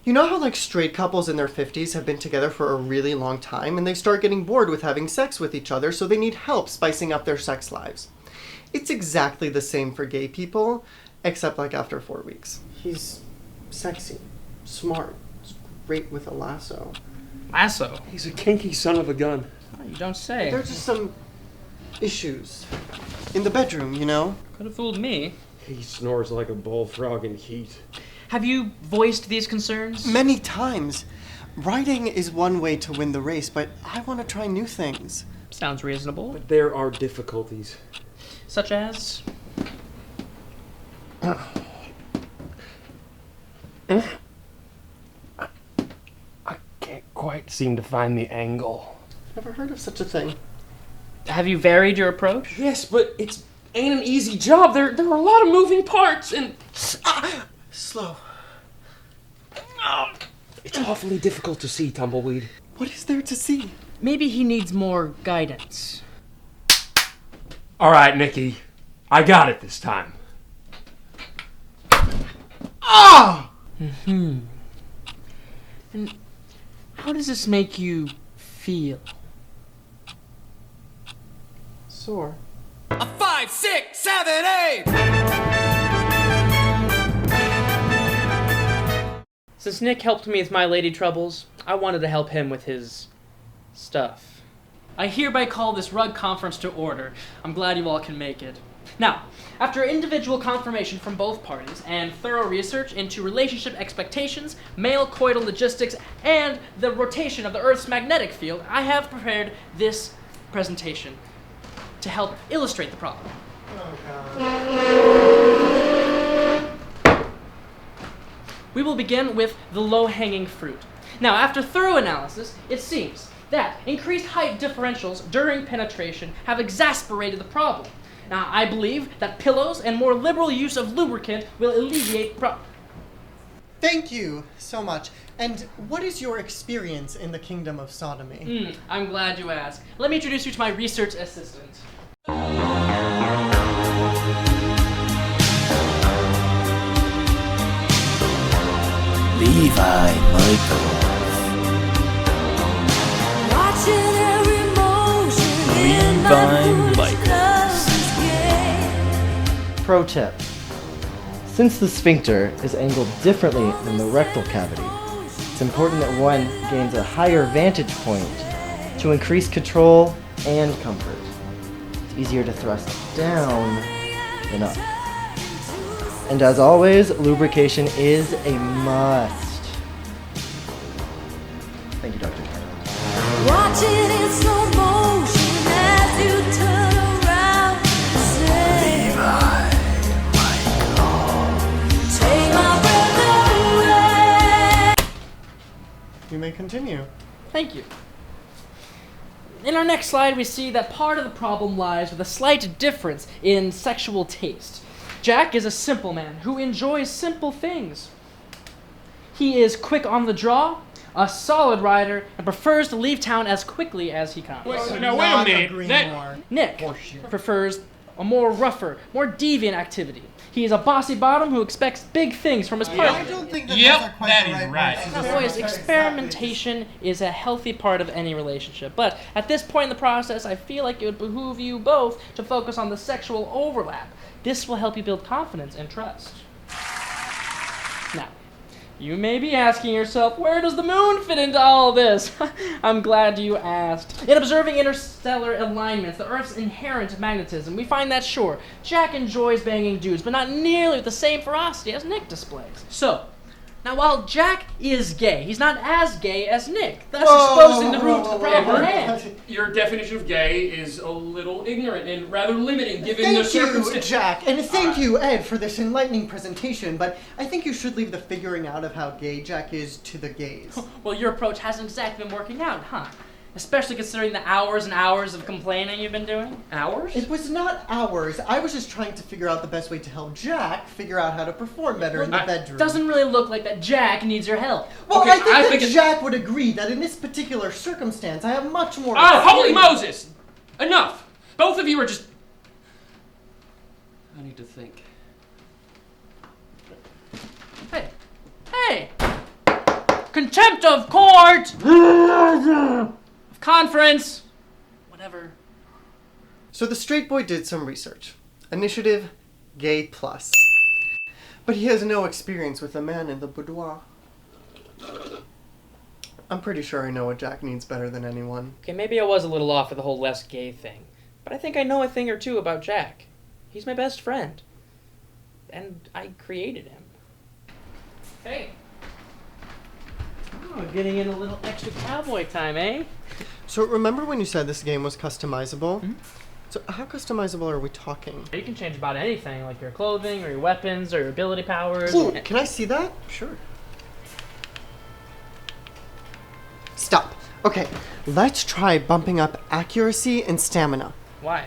You know how, like, straight couples in their 50s have been together for a really long time and they start getting bored with having sex with each other, so they need help spicing up their sex lives? It's exactly the same for gay people, except, like, after 4 weeks. He's sexy, smart, great with a lasso. Lasso? He's a kinky son of a gun. Oh, you don't say. There's just some issues in the bedroom, you know? Could have fooled me. He snores like a bullfrog in heat. Have you voiced these concerns? Many times. Writing is one way to win the race, but I want to try new things. Sounds reasonable. But there are difficulties. Such as? I can't quite seem to find the angle. Never heard of such a thing. Have you varied your approach? Yes, but it ain't an easy job. There are a lot of moving parts and... Slow. It's awfully difficult to see, Tumbleweed. What is there to see? Maybe he needs more guidance. All right, Nikki. I got it this time. Ah! And how does this make you feel? Sore. A 5, 6, 7, 8! Since Nick helped me with my lady troubles, I wanted to help him with his stuff. I hereby call this rug conference to order. I'm glad you all can make it. Now, after individual confirmation from both parties and thorough research into relationship expectations, male coital logistics, and the rotation of the Earth's magnetic field, I have prepared this presentation to help illustrate the problem. We will begin with the low-hanging fruit. Now, after thorough analysis, it seems that increased height differentials during penetration have exacerbated the problem. Now, I believe that pillows and more liberal use of lubricant will alleviate Thank you so much. And what is your experience in the kingdom of sodomy? I'm glad you asked. Let me introduce you to my research assistant. Levi Michaels. Levi Michaels. Pro tip. Since the sphincter is angled differently than the rectal cavity, it's important that one gains a higher vantage point to increase control and comfort. It's easier to thrust down than up. And as always, lubrication is a must. Thank you, Dr. Kaitlyn. Watching in slow motion as you turn around and say, Levi Michaels. take my breath away. You may continue. Thank you. In our next slide, we see that part of the problem lies with a slight difference in sexual taste. Jack is a simple man who enjoys simple things. He is quick on the draw, a solid rider, and prefers to leave town as quickly as he comes. Wait a minute. Nick prefers a more rougher, more deviant activity. He is a bossy bottom who expects big things from his partner. I don't think those are quite the right words. Boys, experimentation is a healthy part of any relationship, but at this point in the process, I feel like it would behoove you both to focus on the sexual overlap. This will help you build confidence and trust. Now, you may be asking yourself, where does the moon fit into all this? I'm glad you asked. In observing interstellar alignments, the Earth's inherent magnetism, we find that sure, Jack enjoys banging dudes, but not nearly with the same ferocity as Nick displays. So, now while Jack is gay, he's not as gay as Nick, thus exposing the root to the problem at hand. Your definition of gay is a little ignorant and rather limiting given the Thank you, circumstances. Jack, and thank you, Ed, for this enlightening presentation, but I think you should leave the figuring out of how gay Jack is to the gays. Well, your approach hasn't exactly been working out, huh? Especially considering the hours and hours of complaining you've been doing. Hours? It was not ours. I was just trying to figure out the best way to help Jack figure out how to perform better in the bedroom. Doesn't really look like that Jack needs your help. Well, Okay, I think it's- Jack would agree that in this particular circumstance, I have much more. Oh, holy experience. Moses! Enough! Both of you are just... I need to think. Hey! Contempt of court! Of conference! Whatever. So the straight boy did some research. Initiative, gay plus. But he has no experience with a man in the boudoir. I'm pretty sure I know what Jack needs better than anyone. Okay, maybe I was a little off with the whole less gay thing. But I think I know a thing or two about Jack. He's my best friend. And I created him. Hey. Oh, getting in a little extra cowboy time, eh? So remember when you said this game was customizable? Mm-hmm. So how customizable are we talking? You can change about anything, like your clothing, or your weapons, or your ability powers. Ooh, can I see that? Sure. Stop. Okay, let's try bumping up accuracy and stamina. Why?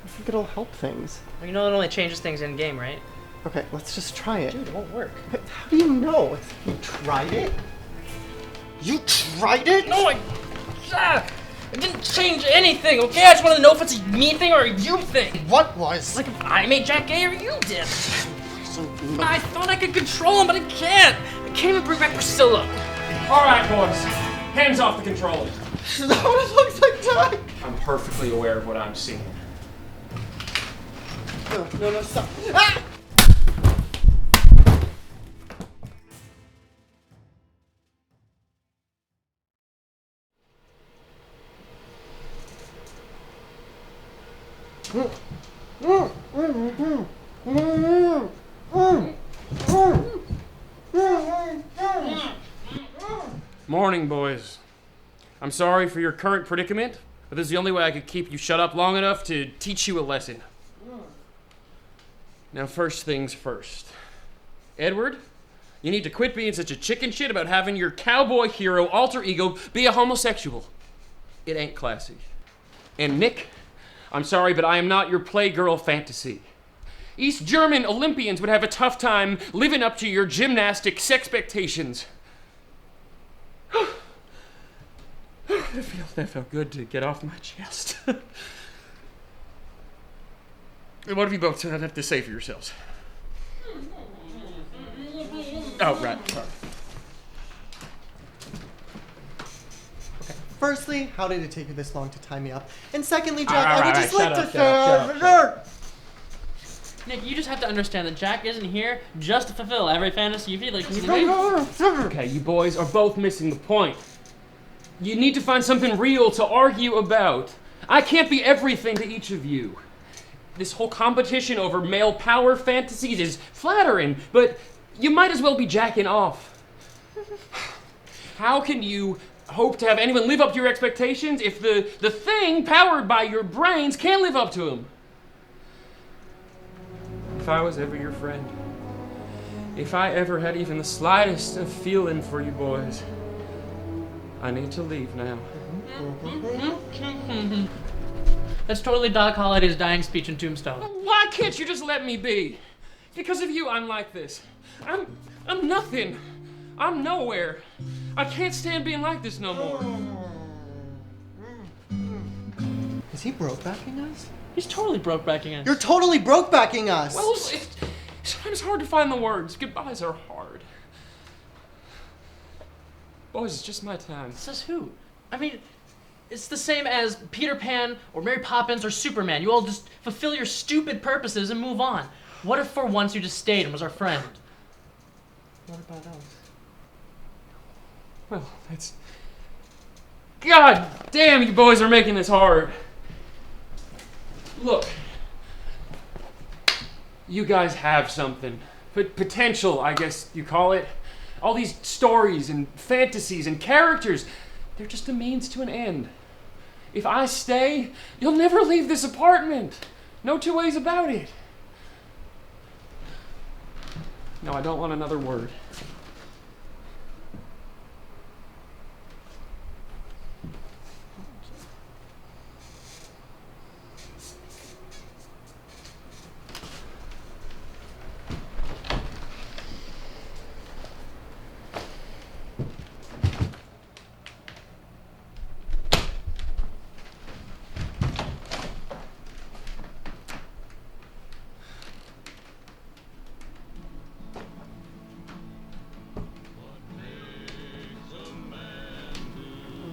I think it'll help things. Well, you know it only changes things in game, right? Okay, let's just try it. Dude, it won't work. But how do you know? You tried it? You tried it? No, I didn't change anything, okay? I just wanted to know if it's a me thing or a you thing. What was? Like if I made Jack gay or you did. So, no. I thought I could control him, but I can't. I can't even bring back Priscilla. All right, boys. Hands off the controller. Is that what it looks like, Jack? I'm perfectly aware of what I'm seeing. No, stop. Ah! Morning, boys. I'm sorry for your current predicament, but this is the only way I could keep you shut up long enough to teach you a lesson. Now, first things first. Edward, you need to quit being such a chicken shit about having your cowboy hero alter ego be a homosexual. It ain't classy. And Nick, I'm sorry, but I am not your playgirl fantasy. East German Olympians would have a tough time living up to your gymnastic sexpectations. That felt good to get off my chest. What have you both have to say for yourselves? Oh, right. Sorry. Firstly, how did it take you this long to tie me up? And secondly, Jack, All right, I would all just right, like to shut up. Nick, you just have to understand that Jack isn't here just to fulfill every fantasy you feel like he's Okay, you boys are both missing the point. You need to find something real to argue about. I can't be everything to each of you. This whole competition over male power fantasies is flattering, but you might as well be jacking off. How can you hope to have anyone live up to your expectations if the thing powered by your brains can't live up to them? If I was ever your friend, if I ever had even the slightest of feeling for you boys, I need to leave now. That's totally Doc Holliday's dying speech in Tombstone. Why can't you just let me be? Because of you, I'm like this. I'm nothing. I'm nowhere. I can't stand being like this no more. Is he broke backing us? He's totally broke backing us. You're totally broke backing us! Well, it's sometimes hard to find the words. Goodbyes are hard. Boys, it's just my time. Says who? I mean, it's the same as Peter Pan or Mary Poppins or Superman. You all just fulfill your stupid purposes and move on. What if for once you just stayed and was our friend? What about us? Well, that's... God damn, you boys are making this hard. Look. You guys have something. Potential, I guess you call it. All these stories and fantasies and characters, they're just a means to an end. If I stay, you'll never leave this apartment. No two ways about it. No, I don't want another word.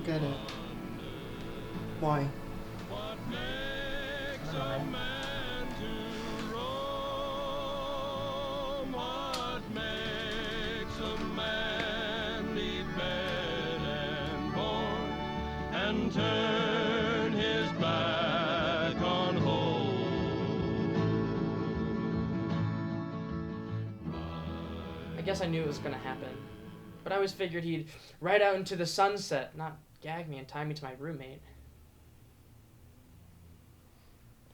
get it. Why? And turn his back on home. I guess I knew it was gonna happen, but I always figured he'd ride out into the sunset, not gag me and tie me to my roommate.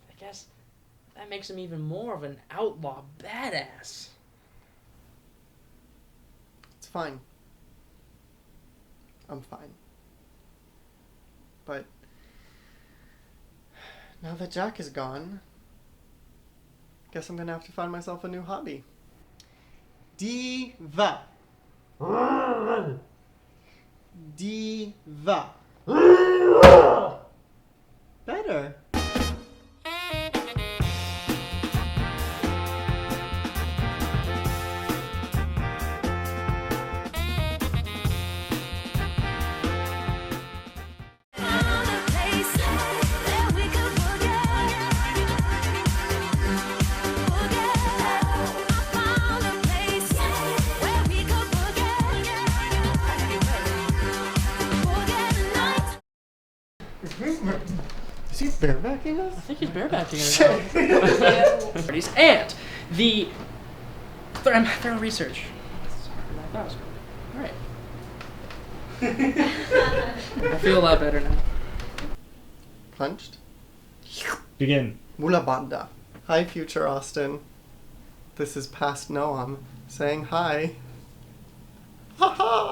I guess that makes him even more of an outlaw badass. It's fine. I'm fine. But now that Jack is gone, guess I'm gonna have to find myself a new hobby. Diva. Diva. Better. Is he barebacking us? I think he's barebacking us. And the thorough research. That was good. All right. I feel a lot better now. Punched. Begin. Mula banda. Hi, future Austin. This is past Noam saying hi. Ha ha!